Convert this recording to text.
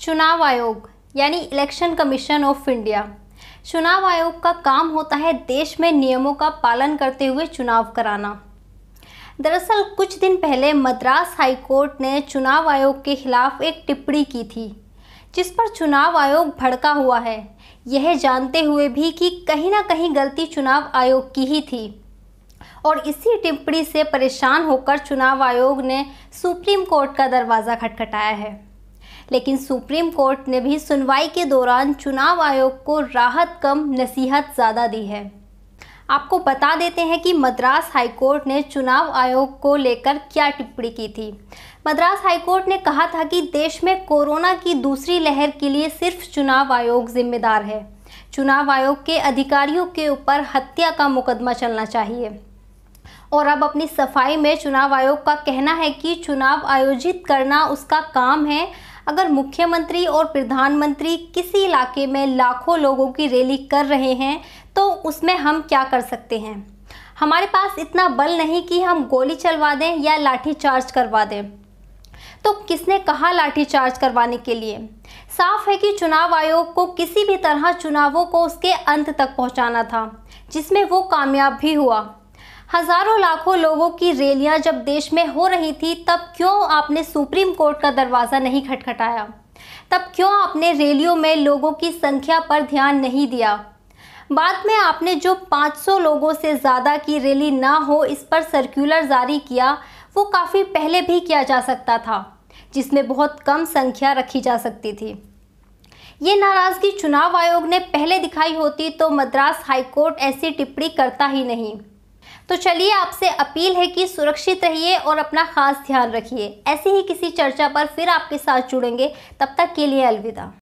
चुनाव आयोग यानी इलेक्शन कमीशन ऑफ इंडिया। चुनाव आयोग का काम होता है देश में नियमों का पालन करते हुए चुनाव कराना। दरअसल कुछ दिन पहले मद्रास हाई कोर्ट ने चुनाव आयोग के खिलाफ एक टिप्पणी की थी, जिस पर चुनाव आयोग भड़का हुआ है, यह जानते हुए भी कि कहीं ना कहीं गलती चुनाव आयोग की ही थी। और इसी टिप्पणी से परेशान होकर चुनाव आयोग ने सुप्रीम कोर्ट का दरवाज़ा खटखटाया है। लेकिन सुप्रीम कोर्ट ने भी सुनवाई के दौरान चुनाव आयोग को राहत कम नसीहत ज़्यादा दी है। आपको बता देते हैं कि मद्रास हाई कोर्ट ने चुनाव आयोग को लेकर क्या टिप्पणी की थी। मद्रास हाई कोर्ट ने कहा था कि देश में कोरोना की दूसरी लहर के लिए सिर्फ चुनाव आयोग जिम्मेदार है। चुनाव आयोग के अधिकारियों के ऊपर हत्या का मुकदमा चलना चाहिए। और अब अपनी सफाई में चुनाव आयोग का कहना है कि चुनाव आयोजित करना उसका काम है। अगर मुख्यमंत्री और प्रधानमंत्री किसी इलाके में लाखों लोगों की रैली कर रहे हैं तो उसमें हम क्या कर सकते हैं। हमारे पास इतना बल नहीं कि हम गोली चलवा दें या लाठी चार्ज करवा दें। तो किसने कहा लाठी चार्ज करवाने के लिए? साफ है कि चुनाव आयोग को किसी भी तरह चुनावों को उसके अंत तक पहुंचाना था, जिसमें वो कामयाब भी हुआ। हजारों लाखों लोगों की रैलियां जब देश में हो रही थी, तब क्यों आपने सुप्रीम कोर्ट का दरवाज़ा नहीं खटखटाया? तब क्यों आपने रैलियों में लोगों की संख्या पर ध्यान नहीं दिया? बाद में आपने जो 500 लोगों से ज़्यादा की रैली ना हो इस पर सर्कुलर जारी किया, वो काफ़ी पहले भी किया जा सकता था, जिसमें बहुत कम संख्या रखी जा सकती थी। ये नाराज़गी चुनाव आयोग ने पहले दिखाई होती तो मद्रास हाई कोर्ट ऐसी टिप्पणी करता ही नहीं। तो चलिए, आपसे अपील है कि सुरक्षित रहिए और अपना खास ध्यान रखिए। ऐसे ही किसी चर्चा पर फिर आपके साथ जुड़ेंगे। तब तक के लिए अलविदा।